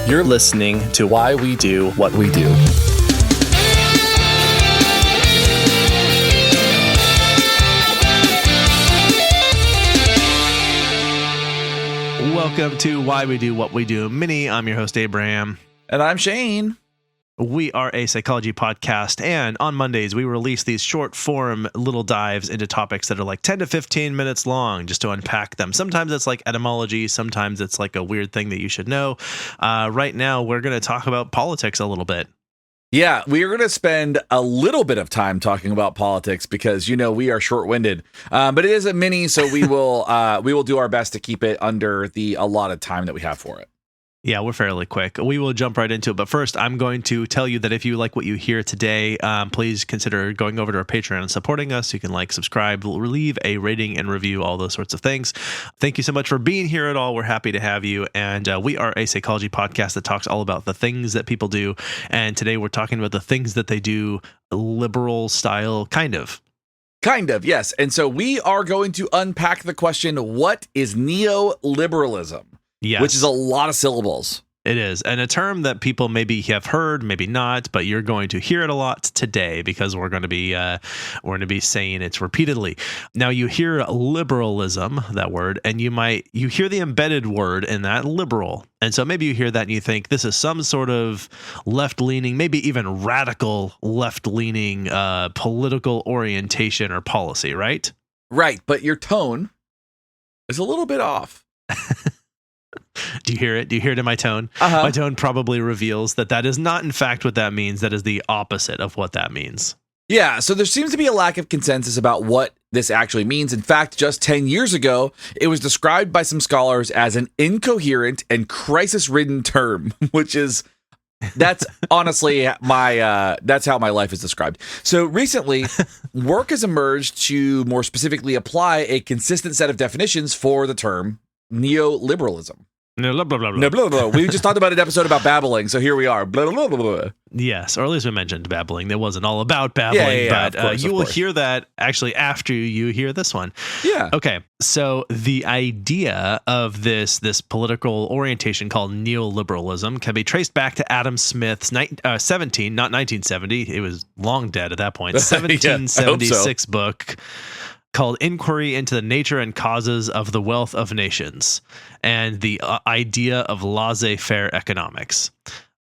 You're listening to Why We Do What We Do. Welcome to Why We Do What We Do Mini. I'm your host, Abraham. And I'm Shane. We are a psychology podcast, and on Mondays, we release these short form little dives into topics that are like 10 to 15 minutes long just to unpack them. Sometimes it's like etymology. Sometimes it's like a weird thing that you should know. Right now, we're going to talk about politics a little bit. Yeah, we are going to spend a little bit of time talking about politics because, you know, we are short-winded. But it is a mini, so we will do our best to keep it under the allotted time that we have for it. Yeah, we're fairly quick. We will jump right into it. But first, I'm going to tell you that if you like what you hear today, please consider going over to our Patreon and supporting us. You can like, subscribe, leave a rating and review, all those sorts of things. Thank you so much for being here at all. We're happy to have you. And we are a psychology podcast that talks all about the things that people do. And today we're talking about the things that they do liberal style, kind of. Kind of, yes. And so we are going to unpack the question, what is neoliberalism? Yes. Which is a lot of syllables. It is. And a term that people maybe have heard, maybe not, but you're going to hear it a lot today because we're going to be saying it repeatedly. Now you hear liberalism, that word, and you hear the embedded word in that, liberal. And so maybe you hear that and you think this is some sort of left-leaning, maybe even radical left-leaning political orientation or policy, right? Right. But your tone is a little bit off. Do you hear it? Do you hear it in my tone? Uh-huh. My tone probably reveals that is not, in fact, what that means. That is the opposite of what that means. Yeah, so there seems to be a lack of consensus about what this actually means. In fact, just 10 years ago, it was described by some scholars as an incoherent and crisis-ridden term, that's honestly that's how my life is described. So recently, work has emerged to more specifically apply a consistent set of definitions for the term neoliberalism. No, blah, blah, blah, blah. No, blah, blah, blah. We just talked about an episode about babbling, so here we are. Blah, blah, blah, blah. Yes, or at least we mentioned babbling. It wasn't all about babbling, yeah, but you will hear that actually after you hear this one. Yeah. Okay, so the idea of this political orientation called neoliberalism can be traced back to Adam Smith's 1970. It was long dead at that point. 1776 book called Inquiry into the Nature and Causes of the Wealth of Nations, and the idea of laissez-faire economics.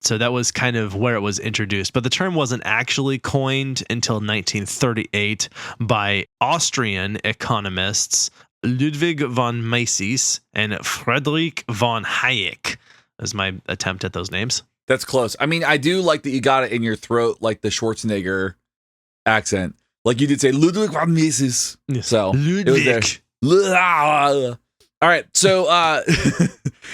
So that was kind of where it was introduced. But the term wasn't actually coined until 1938 by Austrian economists Ludwig von Mises and Friedrich von Hayek. That's my attempt at those names. That's close. I mean, I do like that you got it in your throat, like the Schwarzenegger accent. Like you did say, Ludwig von Mises. So Ludwig. It was there. All right. So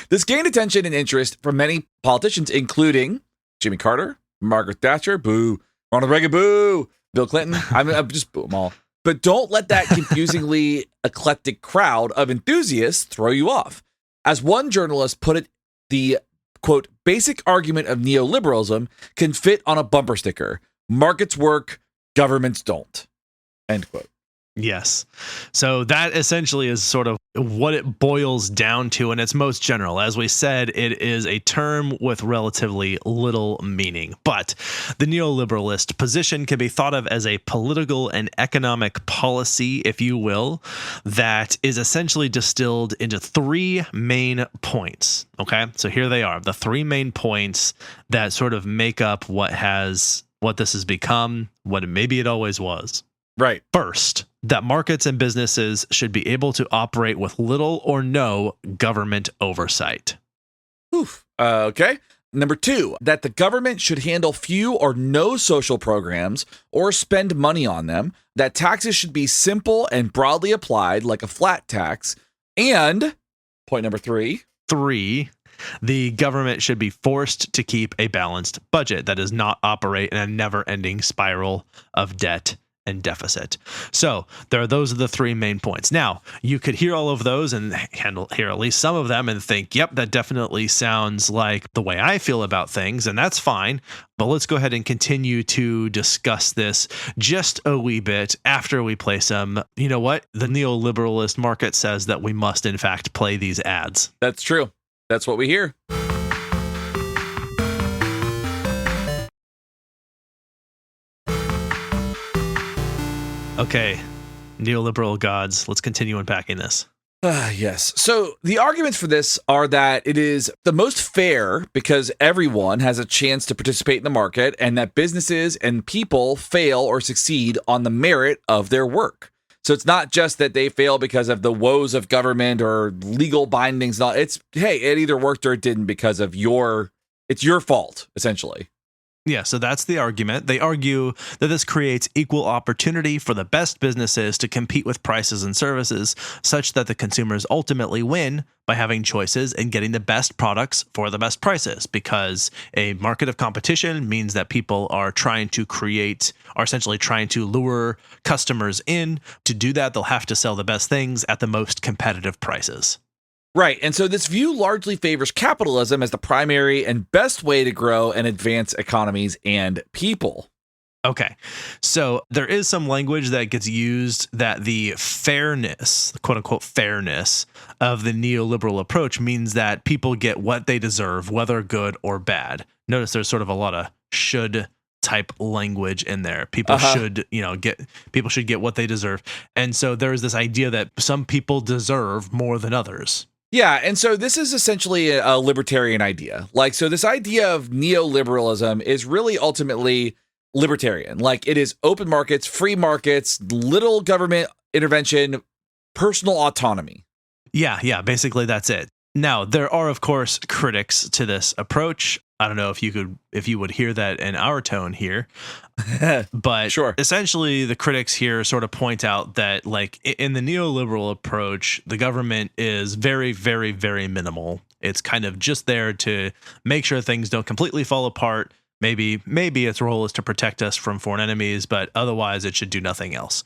this gained attention and interest from many politicians, including Jimmy Carter, Margaret Thatcher, boo, Ronald Reagan, boo, Bill Clinton. I'm just boo them all. But don't let that confusingly eclectic crowd of enthusiasts throw you off. As one journalist put it, the, quote, basic argument of neoliberalism can fit on a bumper sticker. Markets work, governments don't. End quote. Yes. So that essentially is sort of what it boils down to in its most general. As we said, it is a term with relatively little meaning. But the neoliberalist position can be thought of as a political and economic policy, if you will, that is essentially distilled into three main points. Okay? So here they are, the three main points that sort of make up what this has become, what maybe it always was. Right. First, that markets and businesses should be able to operate with little or no government oversight. Oof. Okay. Number two, that the government should handle few or no social programs or spend money on them, that taxes should be simple and broadly applied like a flat tax. And point number three, the government should be forced to keep a balanced budget that does not operate in a never-ending spiral of debt and deficit. So those are the three main points. Now, you could hear all of those and hear at least some of them and think, yep, that definitely sounds like the way I feel about things, and that's fine. But let's go ahead and continue to discuss this just a wee bit after we play some, you know what? The neoliberalist market says that we must, in fact, play these ads. That's true. That's what we hear. Okay, neoliberal gods, let's continue unpacking this. Yes. So the arguments for this are that it is the most fair because everyone has a chance to participate in the market, and that businesses and people fail or succeed on the merit of their work. So it's not just that they fail because of the woes of government or legal bindings. It's, hey, it either worked or it didn't because of it's your fault, essentially. Yeah, so that's the argument. They argue that this creates equal opportunity for the best businesses to compete with prices and services, such that the consumers ultimately win by having choices and getting the best products for the best prices, because a market of competition means that people are essentially trying to lure customers in. To do that, they'll have to sell the best things at the most competitive prices. Right. And so this view largely favors capitalism as the primary and best way to grow and advance economies and people. Okay. So there is some language that gets used that the fairness, quote unquote fairness of the neoliberal approach means that people get what they deserve, whether good or bad. Notice there's sort of a lot of should type language in there. People should get what they deserve. And so there's this idea that some people deserve more than others. Yeah, and so this is essentially a libertarian idea. So this idea of neoliberalism is really ultimately libertarian. It is open markets, free markets, little government intervention, personal autonomy. Yeah, basically that's it. Now, there are, of course, critics to this approach. I don't know if you would hear that in our tone here, but sure. Essentially the critics here sort of point out that in the neoliberal approach, the government is very, very, very minimal. It's kind of just there to make sure things don't completely fall apart. Maybe its role is to protect us from foreign enemies, but otherwise it should do nothing else.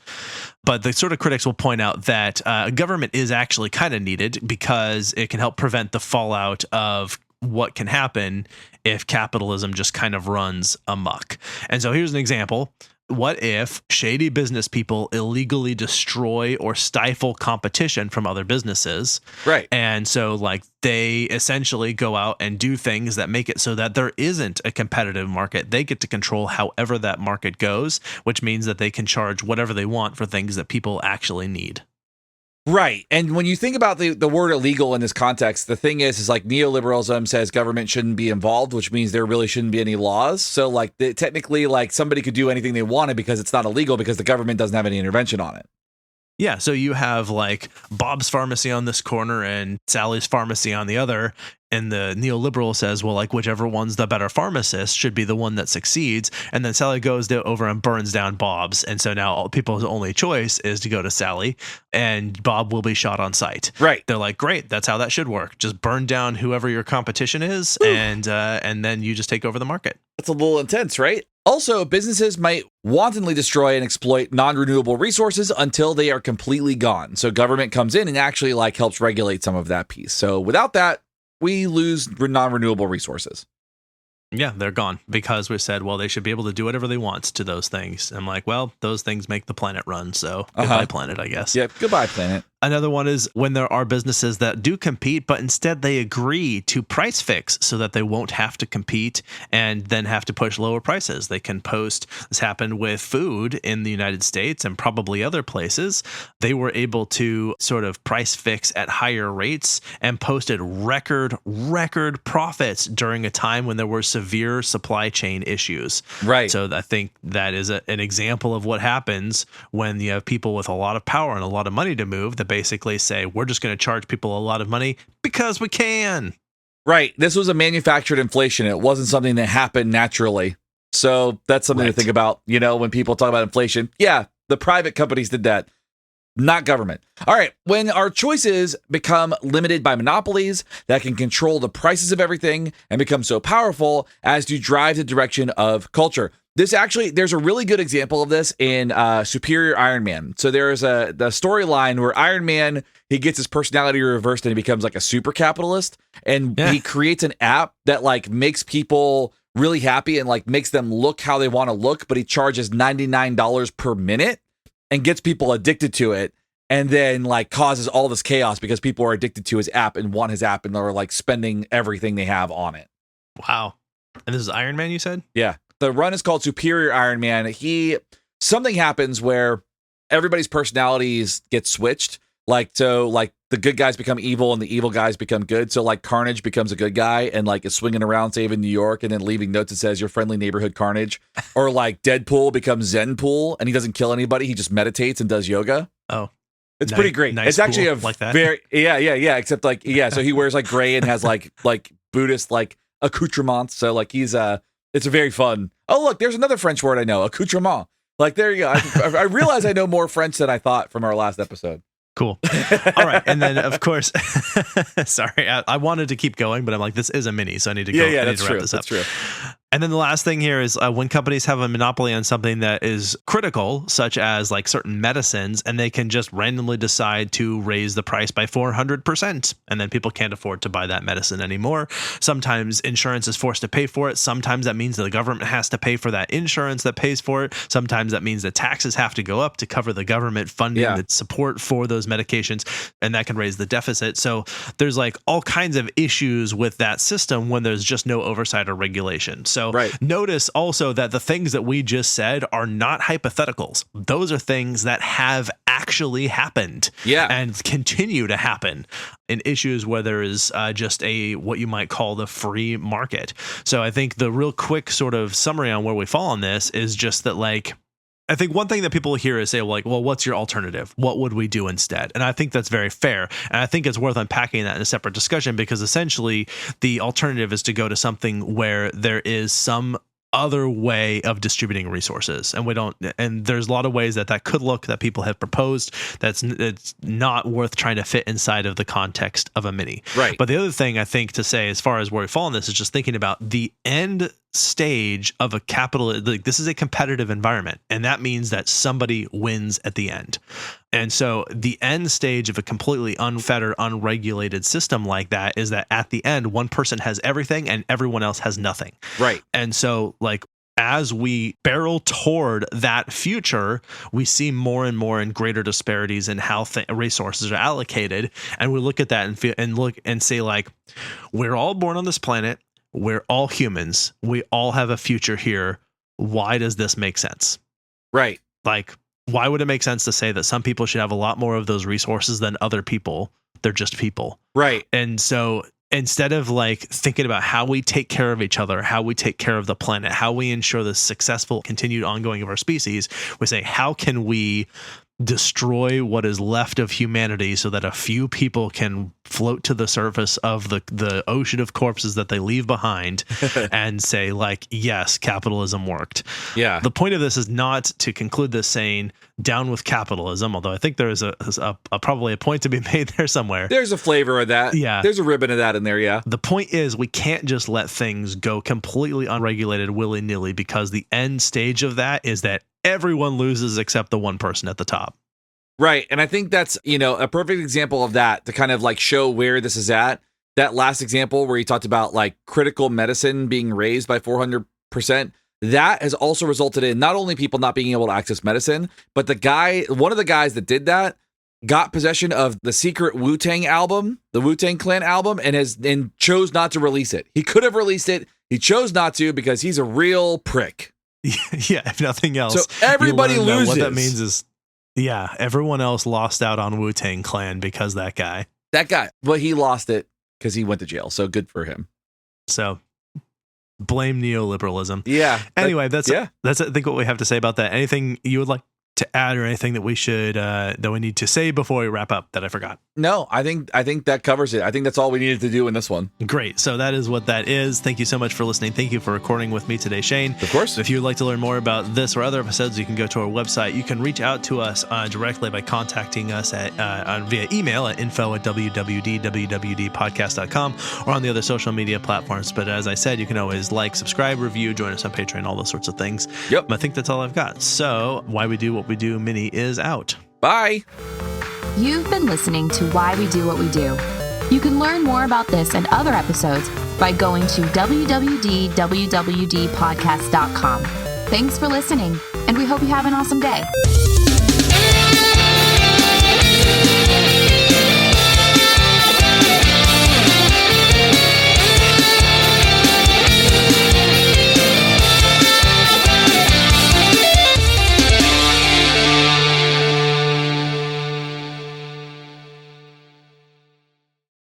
But the sort of critics will point out that government is actually kind of needed because it can help prevent the fallout of what can happen if capitalism just kind of runs amok. And so here's an example. What if shady business people illegally destroy or stifle competition from other businesses? Right. And so they essentially go out and do things that make it so that there isn't a competitive market. They get to control however that market goes, which means that they can charge whatever they want for things that people actually need. Right. And when you think about the word illegal in this context, the thing is neoliberalism says government shouldn't be involved, which means there really shouldn't be any laws. So technically somebody could do anything they wanted because it's not illegal because the government doesn't have any intervention on it. Yeah, so you have Bob's pharmacy on this corner and Sally's pharmacy on the other, and the neoliberal says, well, whichever one's the better pharmacist should be the one that succeeds, and then Sally goes over and burns down Bob's, and so now people's only choice is to go to Sally, and Bob will be shot on sight. Right. They're like, great, that's how that should work. Just burn down whoever your competition is, and then you just take over the market. That's a little intense, right? Also, businesses might wantonly destroy and exploit non-renewable resources until they are completely gone. So government comes in and actually helps regulate some of that piece. So without that, we lose non-renewable resources. Yeah, they're gone because we said, well, they should be able to do whatever they want to those things. I'm like, well, those things make the planet run. So goodbye, planet, I guess. Yep, goodbye, planet. Another one is when there are businesses that do compete, but instead they agree to price fix so that they won't have to compete and then have to push lower prices. They can post, this happened with food in the United States and probably other places. They were able to sort of price fix at higher rates and posted record profits during a time when there were severe supply chain issues. Right. So I think that is an example of what happens when you have people with a lot of power and a lot of money to move that basically say, we're just going to charge people a lot of money because we can. Right. This was a manufactured inflation. It wasn't something that happened naturally. So that's something to think about, when people talk about inflation. Yeah, the private companies did that, not government. All right. When our choices become limited by monopolies that can control the prices of everything and become so powerful as to drive the direction of culture. There's a really good example of this in Superior Iron Man. So there's the storyline where Iron Man, he gets his personality reversed and he becomes a super capitalist. And he creates an app that makes people really happy and makes them look how they want to look. But he charges $99 per minute and gets people addicted to it. And then causes all this chaos because people are addicted to his app and want his app and they're spending everything they have on it. Wow. And this is Iron Man, you said? Yeah. The run is called Superior Iron Man. Something happens where everybody's personalities get switched. Like, so like the good guys become evil and the evil guys become good. So like Carnage becomes a good guy and like is swinging around saving New York and then leaving notes that says your friendly neighborhood Carnage. Or like Deadpool becomes Zenpool and he doesn't kill anybody. He just meditates and does yoga. Oh, it's pretty great. Nice, it's actually cool. a Like that. very, yeah. Except like, yeah. So he wears like gray and has like Buddhist like accoutrements. So like he's it's a very fun. Oh, look, there's another French word I know, accoutrement. Like there you go. I realize I know more French than I thought from our last episode. Cool. All right. And then, of course, sorry, I wanted to keep going, but I'm like, this is a mini, so I need to go. Yeah, I need to wrap this up. That's true. And then the last thing here is when companies have a monopoly on something that is critical, such as like certain medicines, and they can just randomly decide to raise the price by 400%, and then people can't afford to buy that medicine anymore. Sometimes insurance is forced to pay for it. Sometimes that means that the government has to pay for that insurance that pays for it. Sometimes that means that taxes have to go up to cover the government funding, the support for those medications, and that can raise the deficit. So there's like all kinds of issues with that system when there's just no oversight or regulation. So notice also that the things that we just said are not hypotheticals. Those are things that have actually happened and continue to happen in issues where there is just what you might call the free market. So I think the real quick sort of summary on where we fall on this is just that, like, I think one thing that people hear is say, like, well, what's your alternative? What would we do instead? And I think that's very fair. And I think it's worth unpacking that in a separate discussion, because essentially the alternative is to go to something where there is some other way of distributing resources. And there's a lot of ways that could look that people have proposed it's not worth trying to fit inside of the context of a mini. Right. But the other thing I think to say as far as where we fall on this is just thinking about the end stage of a like, this is a competitive environment, and that means that somebody wins at the end. And so the end stage of a completely unfettered, unregulated system like that is that at the end, one person has everything and everyone else has nothing. Right. And so, like, as we barrel toward that future, we see more and more and greater disparities in how resources are allocated. And we look at that and look and say, like, we're all born on this planet. We're all humans. We all have a future here. Why does this make sense? Right. Like, why would it make sense to say that some people should have a lot more of those resources than other people? They're just people. Right. And so instead of like thinking about how we take care of each other, how we take care of the planet, how we ensure the successful continued ongoing of our species, we say, how can we destroy what is left of humanity so that a few people can float to the surface of the ocean of corpses that they leave behind and say, like, yes, capitalism worked. Yeah. The point of this is not to conclude this saying down with capitalism, although I think there is a probably a point to be made there somewhere. There's a flavor of that. Yeah. There's a ribbon of that in there. Yeah. The point is we can't just let things go completely unregulated willy-nilly, because the end stage of that is that everyone loses except the one person at the top. Right. And I think that's, a perfect example of that to kind of like show where this is at. That last example where he talked about like critical medicine being raised by 400%, that has also resulted in not only people not being able to access medicine, but one of the guys that did that got possession of the secret Wu-Tang album, the Wu-Tang Clan album, and chose not to release it. He could have released it. He chose not to because he's a real prick. Yeah, if nothing else. So everybody loses. What that means is, everyone else lost out on Wu-Tang Clan because that guy. Well, he lost it because he went to jail. So good for him. So blame neoliberalism. Yeah. Anyway, that's I think what we have to say about that. Anything you would like to add, or anything that we should that we need to say before we wrap up that I forgot? No, I think that covers it. I think that's all we needed to do in this one. Great. So that is what that is. Thank you so much for listening. Thank you for recording with me today, Shane. Of course. If you'd like to learn more about this or other episodes, you can go to our website. You can reach out to us directly by contacting us via email at info@wwd.podcast.com or on the other social media platforms. But as I said, you can always like, subscribe, review, join us on Patreon, all those sorts of things. Yep. I think that's all I've got. So Why We Do What We Do mini is out. Bye. You've been listening to Why We Do What We Do. You can learn more about this and other episodes by going to www.wwdpodcast.com. Thanks for listening, and we hope you have an awesome day.